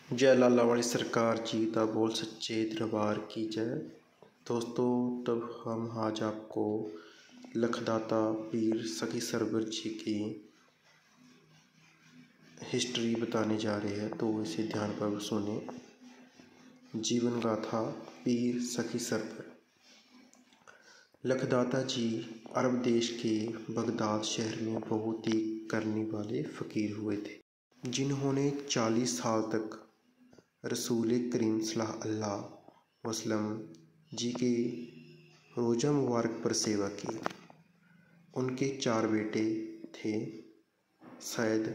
जय लाला वाली सरकार जी दा बोल सच्चे दरबार की जय। दोस्तों, तब हम आज आपको लखदाता पीर सखी सरवर जी की हिस्ट्री बताने जा रहे हैं, तो इसे ध्यानपूर्वक सुने। जीवन गाथा पीर सखी सरवर। लखदाता जी अरब देश के बगदाद शहर में बहुत ही करने वाले फ़कीर हुए थे, जिन्होंने 40 साल तक रसूल करीम सल्लल्लाहु अलैहि वसल्लम जी के रोज़ा मुबारक पर सेवा की। उनके 4 बेटे थे, सैयद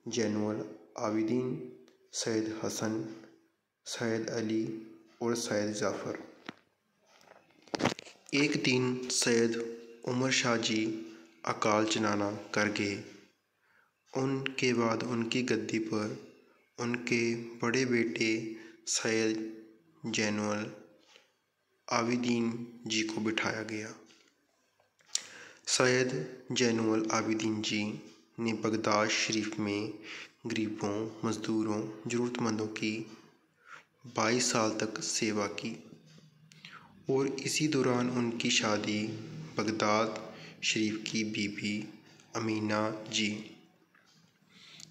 जैनुल आबिदीन, सैयद हसन, सैयद अली और सैयद जाफ़र। एक दिन सैयद उमर शाह जी अकाल चलाना कर गए। उनके बाद उनकी गद्दी पर उनके बड़े बेटे सैयद जैनुल आबिदीन जी को बिठाया गया। सैयद जैनुल आबिदीन जी ने बगदाद शरीफ में गरीबों, मज़दूरों, ज़रूरतमंदों की 22 साल तक सेवा की और इसी दौरान उनकी शादी बगदाद शरीफ की बीबी अमीना जी,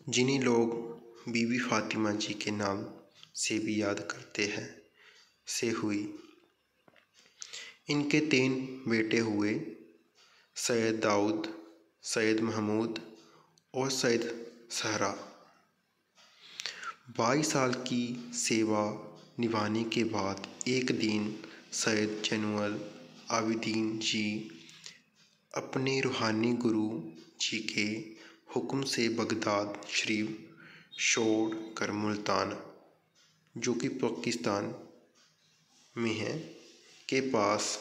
जिन्हें लोग बीबी फ़ातिमा जी के नाम से भी याद करते हैं, से हुई। इनके 3 बेटे हुए, सैयद दाऊद, सैयद महमूद और सैयद सहरा। 22 साल की सेवा निभाने के बाद एक दिन सैयद जैनुल आबिदीन जी अपने रूहानी गुरु जी के हुक्म से बगदाद शरीफ छोड़ कर मुल्तान, जो कि पाकिस्तान में है, के पास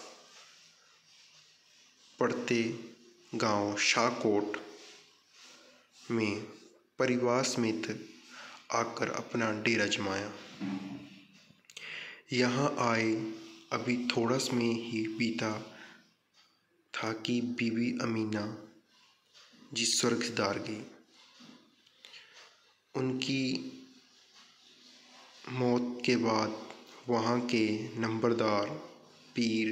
पड़ते गांव शाहकोट में परिवार समेत आकर अपना डेरा जमाया। यहाँ आए अभी थोड़ा समय ही बीता था कि बीबी अमीना जी स्वर्ग सिधार गई। उनकी मौत के बाद वहाँ के नंबरदार पीर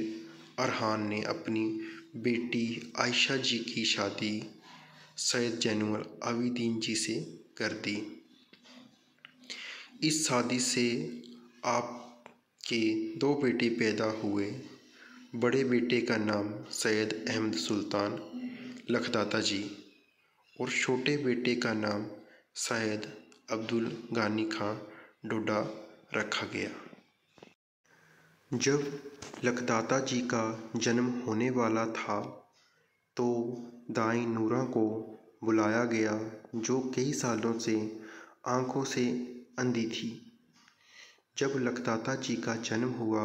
अरहान ने अपनी बेटी आयशा जी की शादी सैयद जैनुल आबिदीन जी से कर दी। इस शादी से आपके 2 बेटे पैदा हुए। बड़े बेटे का नाम सैयद अहमद सुल्तान लखदाता जी और छोटे बेटे का नाम सैयद अब्दुल गानी खां डोडा रखा गया। जब लखदाता जी का जन्म होने वाला था तो दाई नूरा को बुलाया गया, जो कई सालों से आँखों से अंधी थी। जब लखदाता जी का जन्म हुआ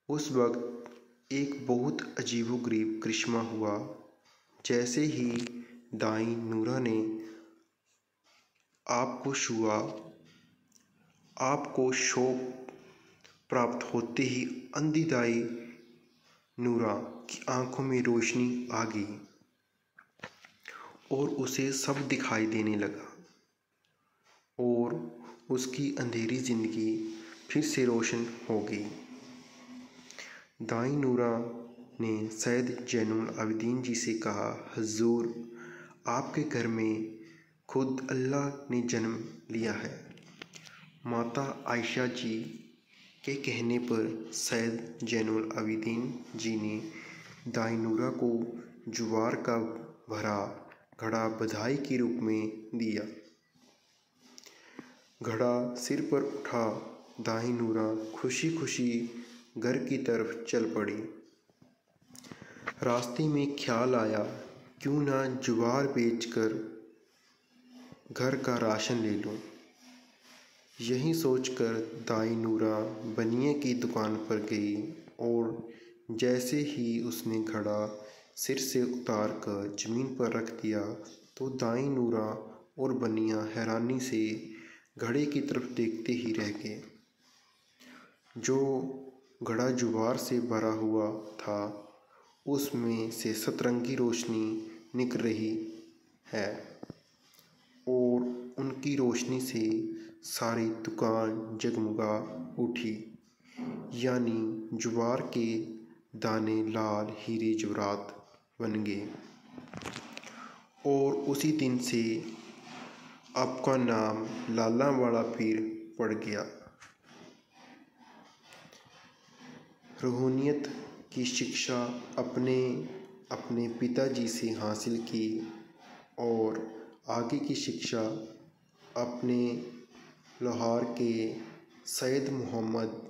उस वक्त एक बहुत अजीबोगरीब करिश्मा हुआ। जैसे ही दाई नूरा ने आपको छुआ, आपको शौक प्राप्त होते ही अंधी दाई नूरा की आंखों में रोशनी आ गई और उसे सब दिखाई देने लगा और उसकी अंधेरी ज़िंदगी फिर से रोशन हो गई। दाई नूरा ने सैयद जैनुल आबिदीन जी से कहा, हुज़ूर, आपके घर में खुद अल्लाह ने जन्म लिया है। माता आयशा जी के कहने पर सैयद जैनुल आबिदीन जी ने दाई नूरा को जुवार का भरा घड़ा बधाई के रूप में दिया। घड़ा सिर पर उठा दाई नूरा खुशी खुशी घर की तरफ चल पड़ी। रास्ते में ख्याल आया, क्यों ना जुवार बेचकर घर का राशन ले लूं। यही सोचकर दाई नूरा बनिए की दुकान पर गई और जैसे ही उसने घड़ा सिर से उतार कर ज़मीन पर रख दिया तो दाई नूरा और बनिया हैरानी से घड़े की तरफ देखते ही रह गए। जो घड़ा जुवार से भरा हुआ था उसमें से सतरंगी रोशनी निकल रही है और उन की रोशनी से सारी दुकान जगमगा उठी, यानी ज्वार के दाने लाल हीरे जवाहरात बन गए। और उसी दिन से आपका नाम लालावाला पीर पड़ गया। रूहानियत की शिक्षा अपने अपने पिताजी से हासिल की और आगे की शिक्षा अपने लाहौर के सैयद मोहम्मद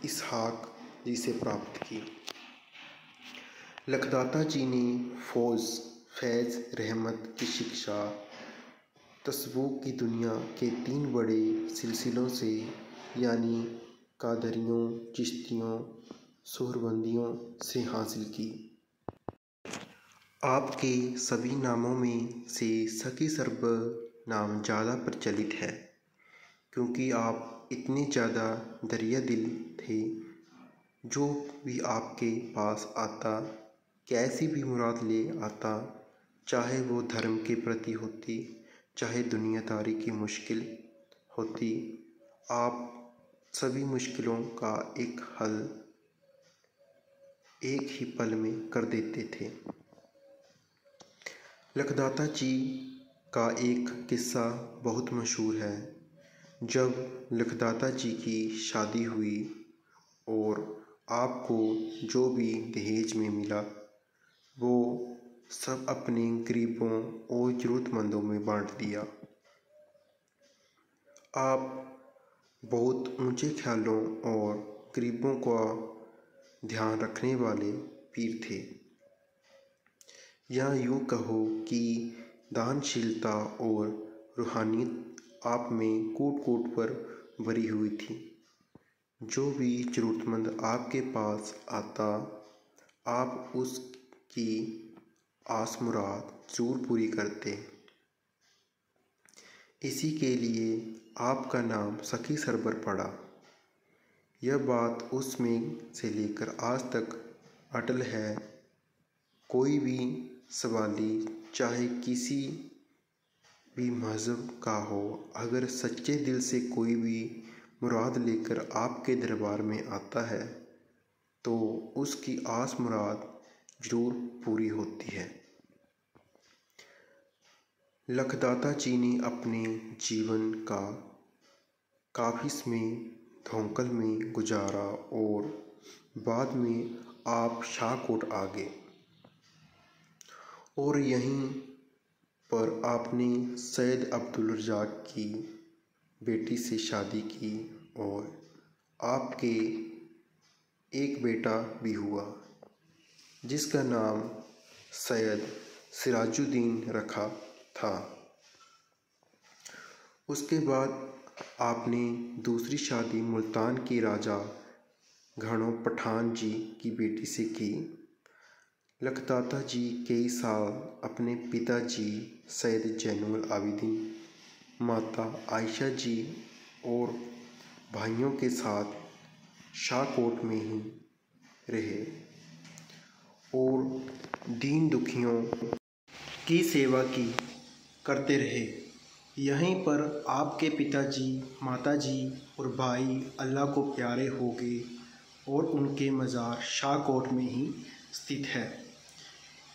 इसहाक जी से प्राप्त की। लखदाता जी ने फैज़ रहमत की शिक्षा तस्वुफ़ की दुनिया के 3 बड़े सिलसिलों से, यानी कादरियों, चिश्तियों, सुहरबंदियों से हासिल की। आपके सभी नामों में से सखी सरवर नाम ज़्यादा प्रचलित है, क्योंकि आप इतने ज़्यादा दरिया दिल थे। जो भी आपके पास आता, कैसी भी मुराद ले आता, चाहे वो धर्म के प्रति होती, चाहे दुनियादारी की मुश्किल होती, आप सभी मुश्किलों का एक हल एक ही पल में कर देते थे। लखदाता जी का एक किस्सा बहुत मशहूर है। जब लखदाता जी की शादी हुई और आपको जो भी दहेज में मिला, वो सब अपने गरीबों और ज़रूरतमंदों में बांट दिया। आप बहुत ऊंचे ख्यालों और गरीबों का ध्यान रखने वाले पीर थे, या यूँ कहो कि दानशीलता और रूहानियत आप में कूट-कूट पर भरी हुई थी। जो भी ज़रूरतमंद आपके पास आता, आप उसकी आस मुराद ज़रूर पूरी करते। इसी के लिए आपका नाम सखी सरवर पड़ा। यह बात उस में से लेकर आज तक अटल है। कोई भी सवाली, चाहे किसी भी मज़हब का हो, अगर सच्चे दिल से कोई भी मुराद लेकर आपके दरबार में आता है, तो उसकी आस मुराद ज़रूर पूरी होती है। लखदाता जी ने अपने जीवन का काफ़ी समय धोंकल में गुजारा और बाद में आप शाहकोट आ गए और यहीं पर आपने सैयद अब्दुल रज़ाक की बेटी से शादी की और आपके एक बेटा भी हुआ, जिसका नाम सैयद सिराजुद्दीन रखा था। उसके बाद आपने दूसरी शादी मुल्तान के राजा घानो पठान जी की बेटी से की। लखदाता जी कई साल अपने पिताजी सैयद जैनुल आबिदीन, माता आयशा जी और भाइयों के साथ शाहकोट में ही रहे और दीन दुखियों की सेवा करते रहे। यहीं पर आपके पिताजी, माताजी और भाई अल्लाह को प्यारे हो गए और उनके मज़ार शाहकोट में ही स्थित है।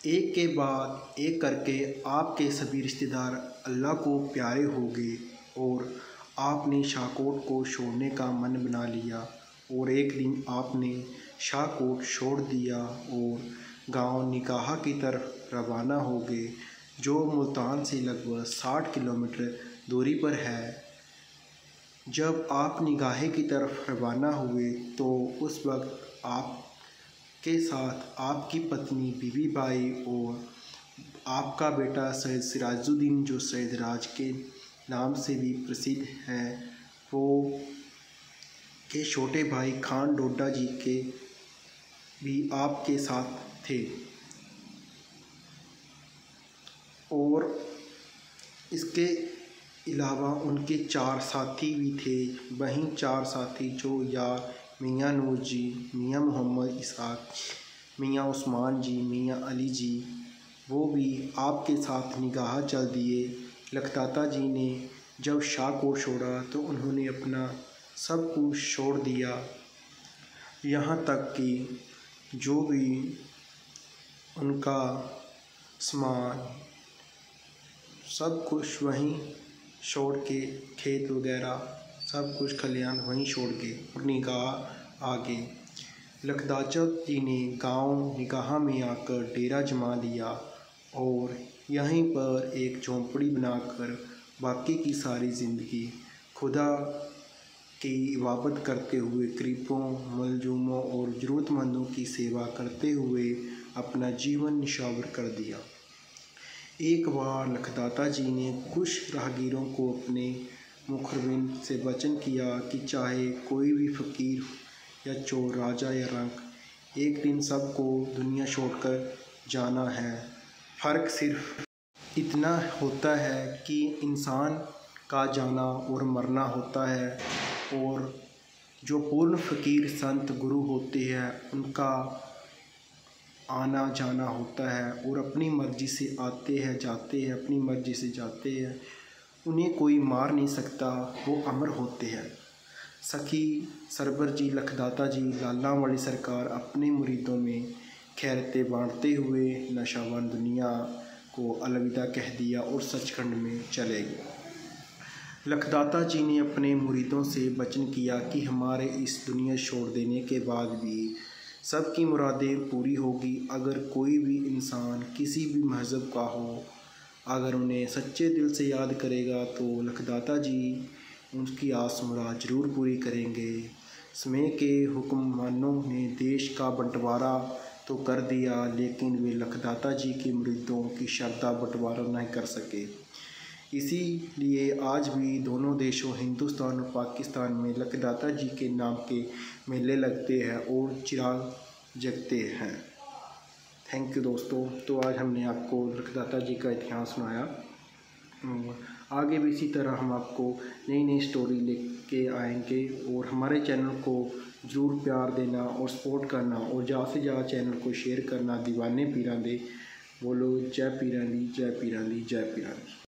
एक के बाद एक करके आपके सभी रिश्तेदार अल्लाह को प्यारे हो गए और आपने शाहकोट को छोड़ने का मन बना लिया और एक दिन आपने शाहकोट छोड़ दिया और गांव निकाहा की तरफ रवाना हो गए, जो मुल्तान से लगभग 60 किलोमीटर दूरी पर है। जब आप निगाहे की तरफ रवाना हुए तो उस वक्त आपके साथ आपकी पत्नी बीबी बाई और आपका बेटा सैयद सिराजुद्दीन, जो सैयद राज के नाम से भी प्रसिद्ध है, वो के छोटे भाई खान डोडा जी के भी आपके साथ थे। और इसके अलावा उनके 4 साथी भी थे। वहीं 4 साथी जो यार मियाँ नूर जी, मियाँ मोहम्मद इसहाक, मियाँ उस्मान जी, मियाँ अली जी, वो भी आपके साथ निगाह चल दिए। लखदाता जी ने जब शाह को छोड़ा तो उन्होंने अपना सब कुछ छोड़ दिया, यहाँ तक कि जो भी उनका सामान सब कुछ वहीं छोड़ के, खेत वगैरह सब कुछ खलिहान वहीं छोड़ के और निगाह आगे लखदाता जी ने गांव निगाह में आकर डेरा जमा लिया और यहीं पर एक झोंपड़ी बनाकर बाकी की सारी ज़िंदगी खुदा की इबादत करते हुए, गरीबों, मजलूमों और ज़रूरतमंदों की सेवा करते हुए अपना जीवन निछावर कर दिया। एक बार लखदाता जी ने कुछ राहगीरों को अपने मुखबिर से वचन किया कि चाहे कोई भी फ़कीर या चोर, राजा या रंक, एक दिन सबको दुनिया छोड़कर जाना है। फ़र्क सिर्फ इतना होता है कि इंसान का जाना और मरना होता है, और जो पूर्ण फ़कीर संत गुरु होते हैं उनका आना जाना होता है और अपनी मर्ज़ी से आते हैं, जाते हैं, अपनी मर्ज़ी से जाते हैं। उन्हें कोई मार नहीं सकता, वो अमर होते हैं। सखी सरवर जी लखदाता जी लाला वाली सरकार अपने मुरीदों में खैरतें बांटते हुए नशाबंद दुनिया को अलविदा कह दिया और सचखंड में चले गए। लखदाता जी ने अपने मुरीदों से वचन किया कि हमारे इस दुनिया छोड़ देने के बाद भी सबकी मुरादें पूरी होगी। अगर कोई भी इंसान किसी भी मज़हब का हो, अगर उन्हें सच्चे दिल से याद करेगा तो लखदाता जी उनकी आस मुराद ज़रूर पूरी करेंगे। समय के हुक्मरानों ने देश का बंटवारा तो कर दिया, लेकिन वे लखदाता जी के मुरीदों की श्रद्धा बंटवारा नहीं कर सके। इसीलिए आज भी दोनों देशों हिंदुस्तान और पाकिस्तान में लखदाता जी के नाम के मेले लगते हैं और चिराग जगते हैं। थैंक यू दोस्तों। तो आज हमने आपको लखदाता जी का इतिहास सुनाया। आगे भी इसी तरह हम आपको नई नई स्टोरी लेके आएंगे, और हमारे चैनल को ज़रूर प्यार देना और सपोर्ट करना, और ज़्यादा से ज़्यादा चैनल को शेयर करना। दीवाने पीरां दे बोलो, जय पीरां दी, जय पीरां दी, जय पीरां दी।